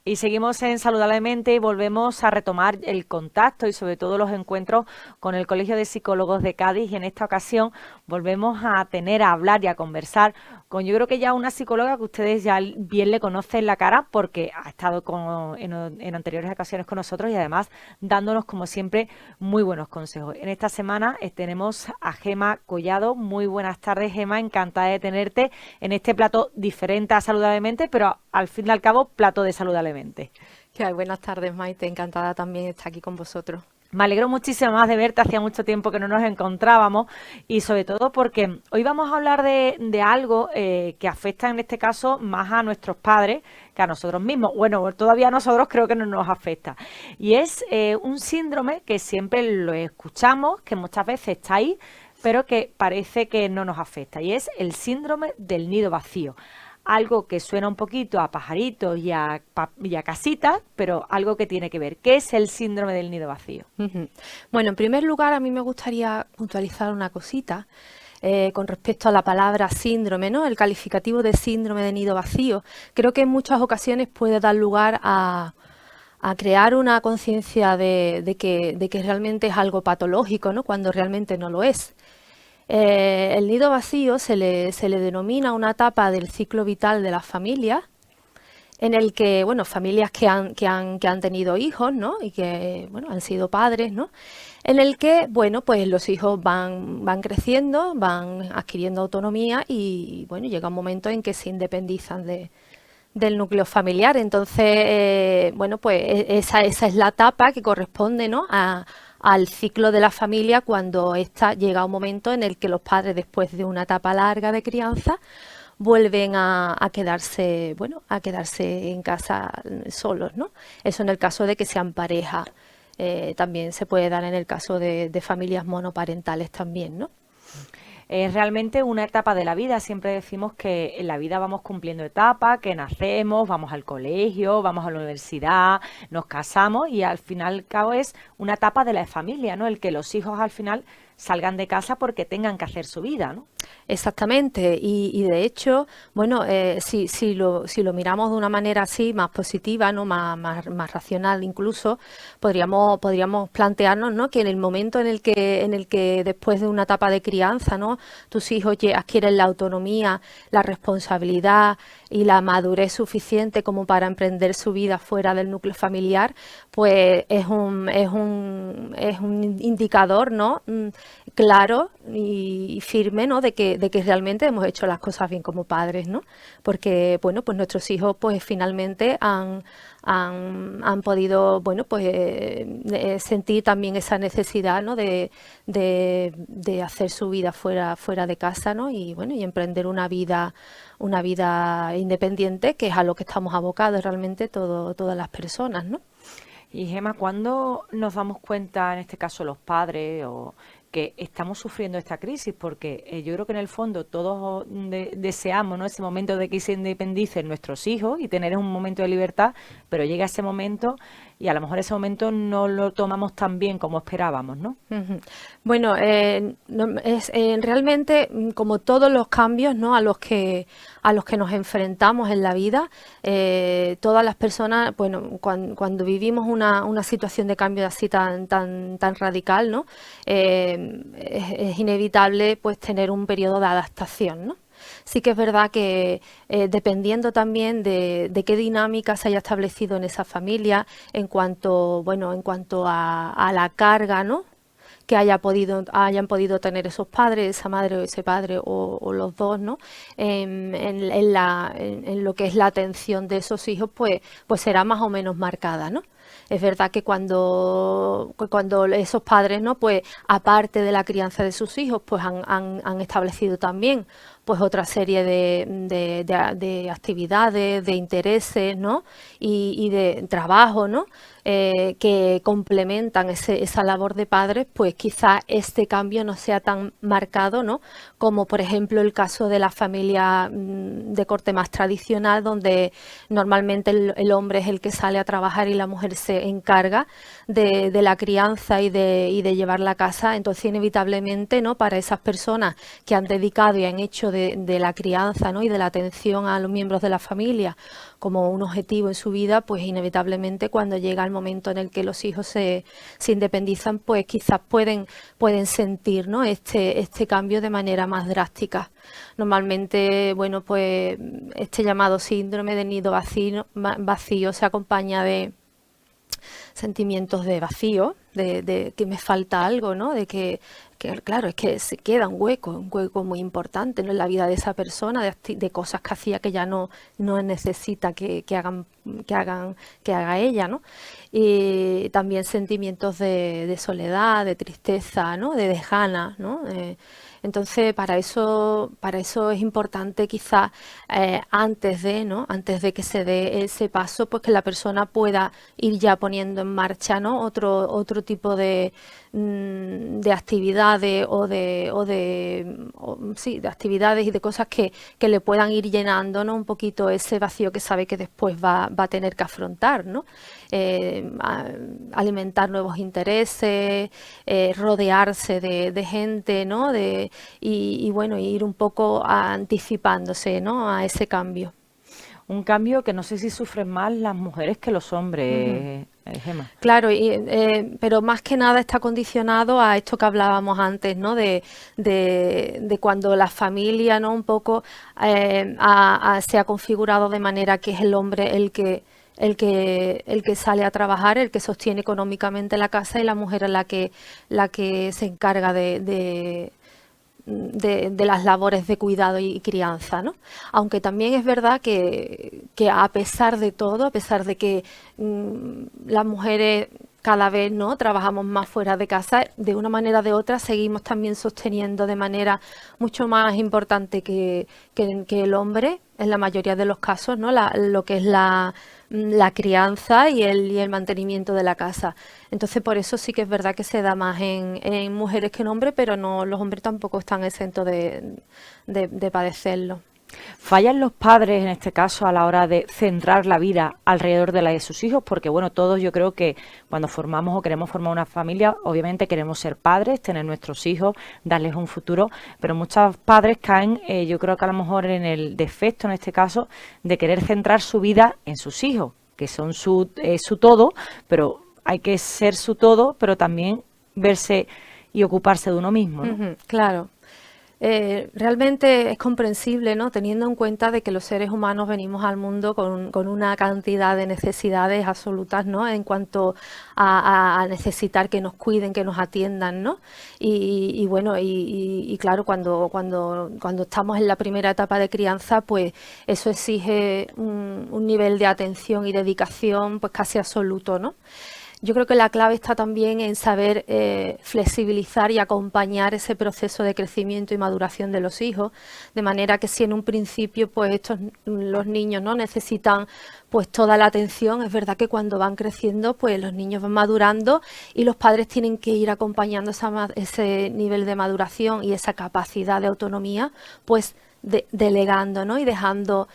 Y seguimos en Saludablemente y volvemos a retomar el contacto y sobre todo los encuentros con el Colegio de Psicólogos de Cádiz, y en esta ocasión volvemos a tener a hablar y a conversar con, yo creo que ya una psicóloga que ustedes ya bien le conocen la cara porque ha estado en anteriores ocasiones con nosotros y además dándonos como siempre muy buenos consejos. En esta semana tenemos a Gema Collado. Muy buenas tardes, Gema, encantada de tenerte en este plato diferente a Saludablemente, pero al fin y al cabo plato de Saludablemente. ¿Qué hay? Buenas tardes, Maite. Encantada también de estar aquí con vosotros. Me alegro muchísimo más de verte, hacía mucho tiempo que no nos encontrábamos y sobre todo porque hoy vamos a hablar de algo que afecta en este caso más a nuestros padres que a nosotros mismos. Bueno, todavía a nosotros creo que no nos afecta y es un síndrome que siempre lo escuchamos, que muchas veces está ahí, pero que parece que no nos afecta, y es el síndrome del nido vacío. Algo que suena un poquito a pajaritos y a casitas, pero algo que tiene que ver. ¿Qué es el síndrome del nido vacío? Bueno, en primer lugar, a mí me gustaría puntualizar una cosita con respecto a la palabra síndrome, ¿no? El calificativo de síndrome de nido vacío. Creo que en muchas ocasiones puede dar lugar a crear una conciencia de que realmente es algo patológico, ¿no? Cuando realmente no lo es. El nido vacío se le denomina una etapa del ciclo vital de las familias en el que, bueno, familias que han tenido hijos, ¿no? Y que, bueno, han sido padres, ¿no? En el que, bueno, pues los hijos van creciendo, van adquiriendo autonomía y, bueno, llega un momento en que se independizan del núcleo familiar. Entonces, bueno, pues esa es la etapa que corresponde, ¿no? Al ciclo de la familia, cuando ésta llega a un momento en el que los padres, después de una etapa larga de crianza, vuelven a quedarse, bueno, a quedarse en casa solos, ¿no? Eso en el caso de que sean pareja. También se puede dar en el caso de familias monoparentales también, ¿no? Es realmente una etapa de la vida. Siempre decimos que en la vida vamos cumpliendo etapas, que nacemos, vamos al colegio, vamos a la universidad, nos casamos y al final y al cabo es una etapa de la familia, ¿no? El que los hijos al final salgan de casa porque tengan que hacer su vida, ¿no? Exactamente, y de hecho, bueno, si lo miramos de una manera así, más positiva, ¿no? Más racional incluso, podríamos plantearnos, ¿no? Que en el momento en el que después de una etapa de crianza, ¿no? Tus hijos adquieren la autonomía, la responsabilidad y la madurez suficiente como para emprender su vida fuera del núcleo familiar, pues es un indicador, ¿no? Claro y firme, ¿no? De que realmente hemos hecho las cosas bien como padres, ¿no? Porque, bueno, pues nuestros hijos pues finalmente han podido, bueno, pues sentir también esa necesidad, ¿no? De hacer su vida fuera de casa, ¿no? Y bueno, y emprender una vida independiente, que es a lo que estamos abocados realmente todas las personas, ¿no? Y Gemma, ¿cuándo nos damos cuenta, en este caso los padres, o que estamos sufriendo esta crisis? Porque yo creo que en el fondo todos deseamos, ¿no? Ese momento de que se independicen nuestros hijos y tener un momento de libertad, pero llega ese momento y a lo mejor ese momento no lo tomamos tan bien como esperábamos, ¿no? Ujú. Bueno, realmente como todos los cambios, ¿no? a los que nos enfrentamos en la vida, todas las personas, bueno, cuando vivimos una situación de cambio así tan radical, ¿no? Es inevitable pues tener un periodo de adaptación, ¿no? Sí que es verdad que dependiendo también de qué dinámica se haya establecido en esa familia, en cuanto a la carga, ¿no? Que hayan podido tener esos padres, esa madre o ese padre o los dos, ¿no? En lo que es la atención de esos hijos, pues será más o menos marcada, ¿no? Es verdad que cuando esos padres, ¿no? Pues aparte de la crianza de sus hijos, pues han establecido también pues otra serie de actividades, de intereses, ¿no? Y de trabajo, ¿no? Que complementan esa labor de padres, pues quizá este cambio no sea tan marcado, ¿no? Como por ejemplo el caso de la familia de corte más tradicional, donde normalmente el hombre es el que sale a trabajar y la mujer se encarga de la crianza y de llevar la casa. Entonces inevitablemente, ¿no? Para esas personas que han dedicado y han hecho de la crianza, ¿no? y de la atención a los miembros de la familia como un objetivo en su vida, pues inevitablemente cuando llega el momento en el que los hijos se independizan, pues quizás pueden sentir, ¿no? este cambio de manera más drástica. Normalmente, bueno, pues este llamado síndrome de nido vacío se acompaña de sentimientos de vacío, de que me falta algo, ¿no? De que claro, es que se queda un hueco muy importante, ¿no? en la vida de esa persona, de cosas que hacía que ya no necesita que haga ella, ¿no? Y también sentimientos de soledad, de tristeza, ¿no? De lejana, ¿no? Entonces, para eso es importante quizás antes de que se dé ese paso, pues que la persona pueda ir ya poniendo en marcha, ¿no? otro tipo de actividades sí, de actividades y de cosas que le puedan ir llenando, ¿no? un poquito ese vacío que sabe que después va a tener que afrontar, ¿no? Alimentar nuevos intereses, rodearse de gente, ¿no? Y bueno, ir un poco anticipándose, ¿no? a ese cambio. Un cambio que no sé si sufren más las mujeres que los hombres, Gemma. Claro, pero más que nada está condicionado a esto que hablábamos antes, ¿no? De cuando la familia, ¿no? un poco se ha configurado de manera que es el hombre el que sale a trabajar, el que sostiene económicamente la casa, y la mujer es la que se encarga de las labores de cuidado y crianza, ¿no? Aunque también es verdad que a pesar de todo, a pesar de que las mujeres cada vez no trabajamos más fuera de casa, de una manera o de otra seguimos también sosteniendo de manera mucho más importante que el hombre, en la mayoría de los casos, ¿no? Lo que es la crianza y el mantenimiento de la casa. Entonces, por eso sí que es verdad que se da más en mujeres que en hombres, pero no, los hombres tampoco están exentos de padecerlo. ¿Fallan los padres en este caso a la hora de centrar la vida alrededor de la de sus hijos? Porque bueno, todos yo creo que cuando formamos o queremos formar una familia, obviamente queremos ser padres, tener nuestros hijos, darles un futuro, pero muchos padres caen, yo creo que a lo mejor en el defecto en este caso, de querer centrar su vida en sus hijos, que son su todo, pero hay que ser su todo, pero también verse y ocuparse de uno mismo, ¿no? Claro. Realmente es comprensible, ¿no? Teniendo en cuenta de que los seres humanos venimos al mundo con una cantidad de necesidades absolutas, ¿no? En cuanto a necesitar que nos cuiden, que nos atiendan, ¿no? Y bueno, y claro, cuando estamos en la primera etapa de crianza, pues eso exige un nivel de atención y dedicación pues casi absoluto, ¿no? Yo creo que la clave está también en saber flexibilizar y acompañar ese proceso de crecimiento y maduración de los hijos, de manera que si en un principio pues los niños no necesitan pues toda la atención, es verdad que cuando van creciendo pues los niños van madurando y los padres tienen que ir acompañando ese nivel de maduración y esa capacidad de autonomía, pues delegando, ¿no? y dejando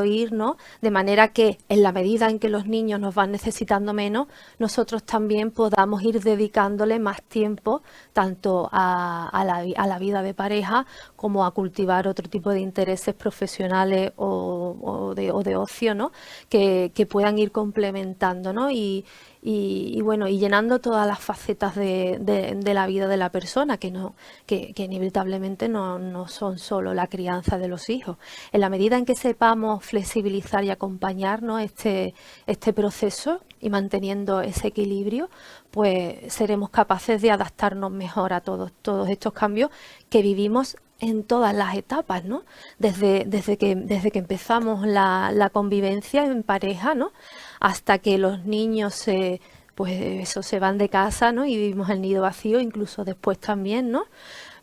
ir, ¿no? De manera que en la medida en que los niños nos van necesitando menos, nosotros también podamos ir dedicándole más tiempo tanto a la vida de pareja como a cultivar otro tipo de intereses profesionales o de ocio, ¿no? que puedan ir complementando, ¿no? Y bueno, y llenando todas las facetas de la vida de la persona, que inevitablemente no son solo la crianza de los hijos. En la medida en que sepamos flexibilizar y acompañar, ¿no? este proceso y manteniendo ese equilibrio, pues seremos capaces de adaptarnos mejor a todos estos cambios que vivimos en todas las etapas, ¿no? Desde que empezamos la convivencia en pareja, ¿no? Hasta que los niños se van de casa, ¿no? Y vivimos el nido vacío, incluso después también, ¿no?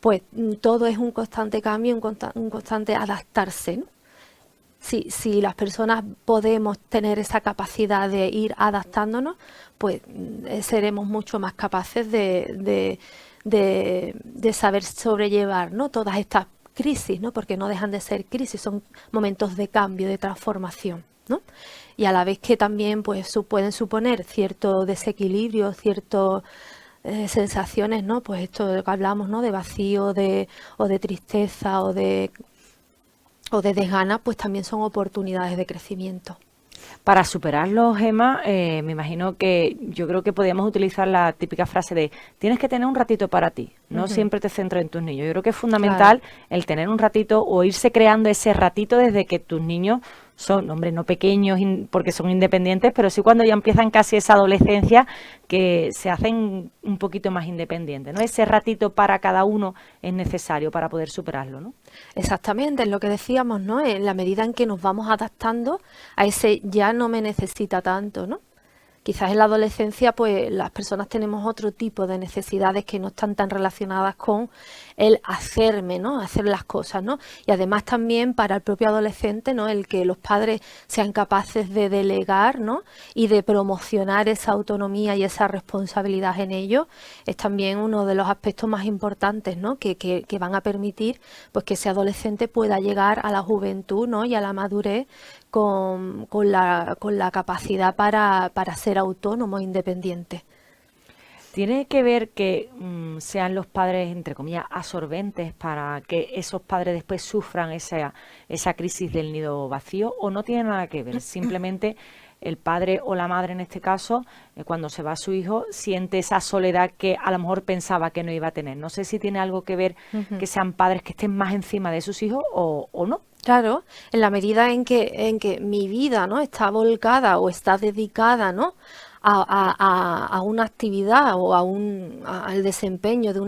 Pues todo es un constante cambio, un constante adaptarse, ¿no? Si las personas podemos tener esa capacidad de ir adaptándonos, pues seremos mucho más capaces de saber sobrellevar, ¿no? Todas estas crisis, ¿no? Porque no dejan de ser crisis, son momentos de cambio, de transformación, ¿no? Y a la vez que también pues pueden suponer cierto desequilibrio, ciertas sensaciones, ¿no? Pues esto de lo que hablamos, ¿no? De vacío, o de tristeza, o de o de desgana, pues también son oportunidades de crecimiento. Para superarlo, Gemma, me imagino que yo creo que podríamos utilizar la típica frase de tienes que tener un ratito para ti, no siempre te centres en tus niños. Yo creo que es fundamental el tener un ratito o irse creando ese ratito desde que tus niños son, hombre, no pequeños porque son independientes, pero sí cuando ya empiezan casi esa adolescencia que se hacen un poquito más independientes, ¿no? Ese ratito para cada uno es necesario para poder superarlo, ¿no? Exactamente, es lo que decíamos, ¿no? En la medida en que nos vamos adaptando a ese ya no me necesita tanto, ¿no? Quizás en la adolescencia, pues las personas tenemos otro tipo de necesidades que no están tan relacionadas con el hacerme, ¿no? Hacer las cosas, ¿no? Y además también para el propio adolescente, ¿no? El que los padres sean capaces de delegar, ¿no? Y de promocionar esa autonomía y esa responsabilidad en ellos es también uno de los aspectos más importantes, ¿no? Que van a permitir, pues, que ese adolescente pueda llegar a la juventud, ¿no? Y a la madurez con la capacidad para ser autónomo e independiente. ¿Tiene que ver que sean los padres, entre comillas, absorbentes para que esos padres después sufran esa crisis del nido vacío? ¿O no tiene nada que ver? Simplemente el padre o la madre, en este caso, cuando se va su hijo, siente esa soledad que a lo mejor pensaba que no iba a tener. No sé si tiene algo que ver que sean padres que estén más encima de sus hijos o no. Claro, en la medida en que mi vida, ¿no? Está volcada o está dedicada, ¿no? a una actividad o al desempeño de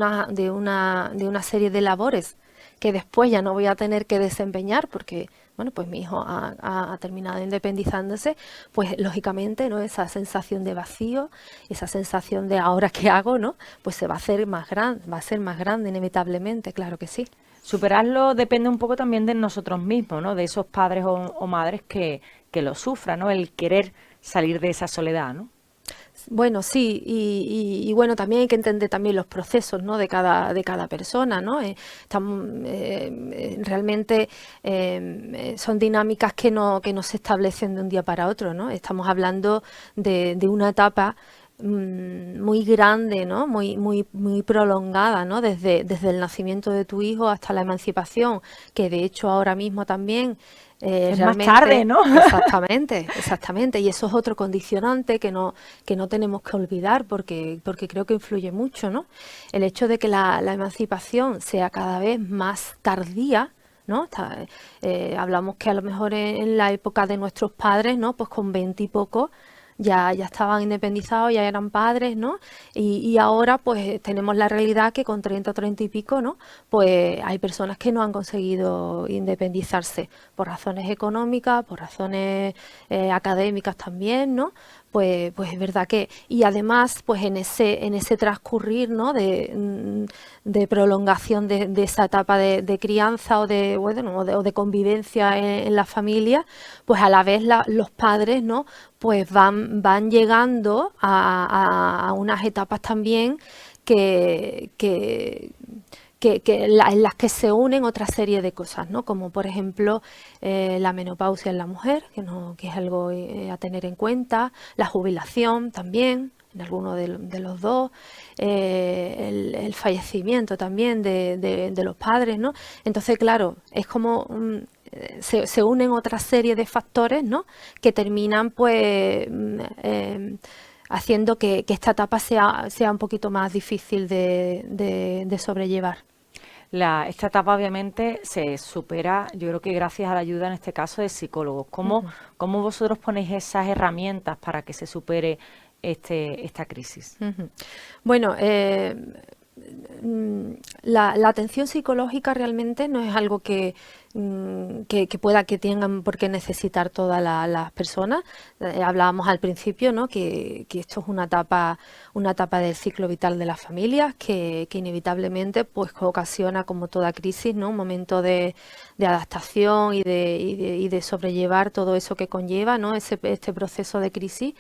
una serie de labores que después ya no voy a tener que desempeñar porque, bueno, pues mi hijo ha terminado independizándose, pues lógicamente, ¿no? Esa sensación de vacío, esa sensación de ahora qué hago, ¿no? Pues se va a hacer más grande, va a ser más grande inevitablemente, claro que sí. Superarlo depende un poco también de nosotros mismos, ¿no? De esos padres o madres que lo sufran, ¿no? El querer salir de esa soledad, ¿no? Bueno, sí, y bueno, también hay que entender también los procesos, ¿no? de cada persona, ¿no? Realmente son dinámicas que no se establecen de un día para otro, ¿no? Estamos hablando de una etapa muy grande, ¿no? Muy prolongada, ¿no? Desde el nacimiento de tu hijo hasta la emancipación, que de hecho ahora mismo también Es más realmente, tarde, ¿no? exactamente, y eso es otro condicionante que no tenemos que olvidar porque creo que influye mucho, ¿no? El hecho de que la emancipación sea cada vez más tardía, ¿no? Hablamos que a lo mejor en la época de nuestros padres, ¿no? Pues con 20 y poco ya estaban independizados, ya eran padres, ¿no? Y ahora pues tenemos la realidad que con 30 o 30 y pico, ¿no? Pues hay personas que no han conseguido independizarse por razones económicas, por razones académicas también, ¿no? Pues es verdad que, y además, pues en ese transcurrir, ¿no? de prolongación de esa etapa de crianza o de convivencia en la familia, pues a la vez los padres, ¿no? Pues van llegando a unas etapas también en las que se unen otra serie de cosas, ¿no? Como por ejemplo la menopausia en la mujer, que es algo a tener en cuenta, la jubilación también, en alguno de los dos, el fallecimiento también de los padres, ¿no? Entonces, claro, es como se unen otra serie de factores, ¿no? Que terminan, pues, haciendo que esta etapa sea un poquito más difícil de sobrellevar. Esta etapa obviamente se supera, yo creo que gracias a la ayuda en este caso de psicólogos. ¿Cómo vosotros ponéis esas herramientas para que se supere esta crisis? Bueno, la atención psicológica realmente no es algo que tengan por qué necesitar todas las personas. Hablábamos al principio, ¿no? que esto es una etapa del ciclo vital de las familias que inevitablemente pues ocasiona, como toda crisis, ¿no? Un momento de adaptación y de sobrellevar todo eso que conlleva, ¿no? Este proceso de crisis,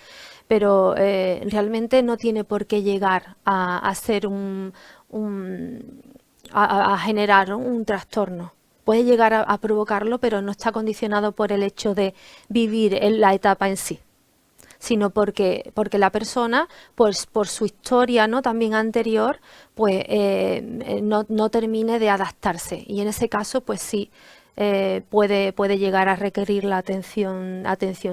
pero realmente no tiene por qué llegar a ser a generar un trastorno. Puede llegar a provocarlo, pero no está condicionado por el hecho de vivir en la etapa en sí, sino porque la persona, pues por su historia, ¿no? También anterior, pues no termine de adaptarse. Y en ese caso, pues sí, puede llegar a requerir la atención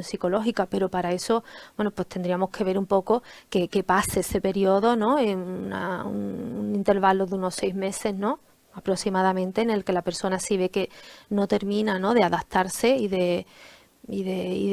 psicológica, pero para eso, bueno, pues tendríamos que ver un poco que pase ese periodo, ¿no? En un intervalo de unos 6 meses, ¿no? Aproximadamente, en el que la persona sí ve que no termina, ¿no? De adaptarse y de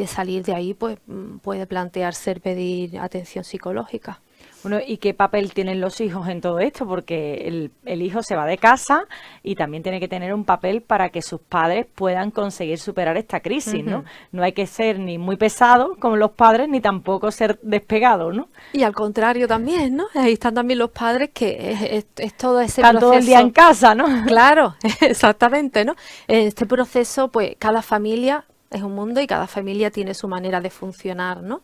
salir de ahí, pues puede plantearse el pedir atención psicológica. Bueno, ¿y qué papel tienen los hijos en todo esto? Porque el hijo se va de casa y también tiene que tener un papel para que sus padres puedan conseguir superar esta crisis, ¿no? No hay que ser ni muy pesado como los padres, ni tampoco ser despegado, ¿no? Y al contrario también, ¿no? Ahí están también los padres que es todo ese Están proceso. todo el día en casa, ¿no? Claro, exactamente, ¿no? En este proceso, pues cada familia es un mundo y cada familia tiene su manera de funcionar, ¿no?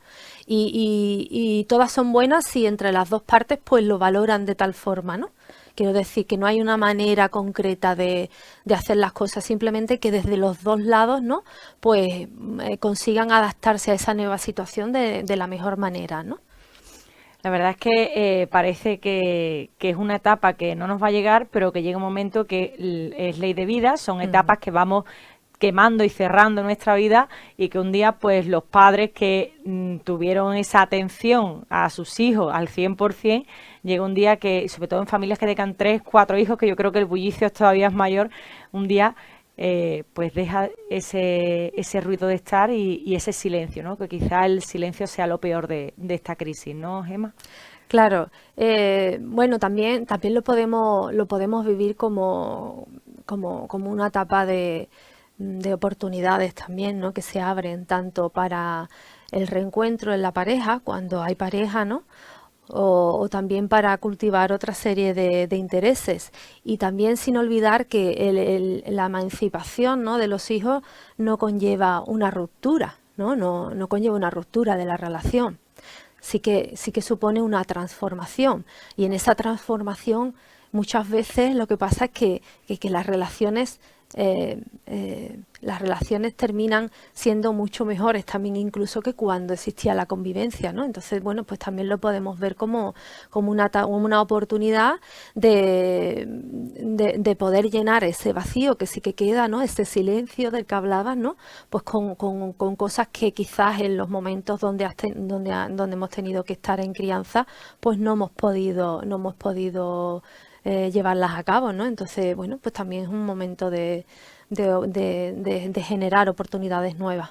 Y todas son buenas si entre las dos partes pues lo valoran de tal forma, ¿no? Quiero decir que no hay una manera concreta de hacer las cosas, simplemente que desde los dos lados, ¿no? Pues consigan adaptarse a esa nueva situación de la mejor manera, ¿no? La verdad es que parece que es una etapa que no nos va a llegar, pero que llega un momento que es ley de vida, son etapas que vamos quemando y cerrando nuestra vida y que un día pues los padres que tuvieron esa atención a sus hijos al 100%, llega un día que, sobre todo en familias que tengan 3, 4 hijos, que yo creo que el bullicio todavía es mayor, un día pues deja ese ruido de estar y ese silencio, ¿no? Que quizá el silencio sea lo peor de esta crisis, ¿no, Gemma? Claro, bueno, también lo podemos vivir como una etapa de oportunidades también, ¿no? Que se abren tanto para el reencuentro en la pareja, cuando hay pareja, ¿no? O también para cultivar otra serie de intereses. Y también sin olvidar que la emancipación, ¿no? De los hijos no conlleva una ruptura, ¿no? No conlleva una ruptura de la relación. Sí que supone una transformación. Y en esa transformación muchas veces lo que pasa es que las relaciones terminan siendo mucho mejores también incluso que cuando existía la convivencia, ¿no? Entonces, bueno, pues también lo podemos ver como una oportunidad de poder llenar ese vacío que sí que queda, ¿no? Ese silencio del que hablabas, ¿no? Pues con cosas que quizás en los momentos donde hemos tenido que estar en crianza, pues no hemos podido llevarlas a cabo, ¿no? Entonces, bueno, pues también es un momento de generar oportunidades nuevas.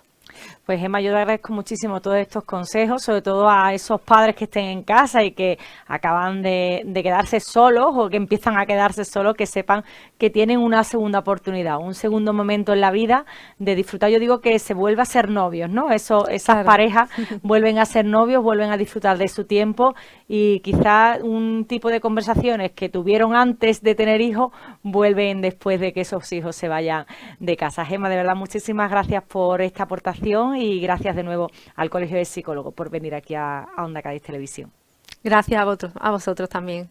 Pues Gemma, yo te agradezco muchísimo todos estos consejos, sobre todo a esos padres que estén en casa y que acaban de quedarse solos o que empiezan a quedarse solos, que sepan que tienen una segunda oportunidad, un segundo momento en la vida de disfrutar. Yo digo que se vuelve a ser novios, ¿no? Esas Claro. parejas vuelven a ser novios, vuelven a disfrutar de su tiempo y quizás un tipo de conversaciones que tuvieron antes de tener hijos vuelven después de que esos hijos se vayan de casa. Gemma, de verdad, muchísimas gracias por esta aportación y gracias de nuevo al Colegio de Psicólogos por venir aquí a Onda Cádiz Televisión. Gracias a vosotros también.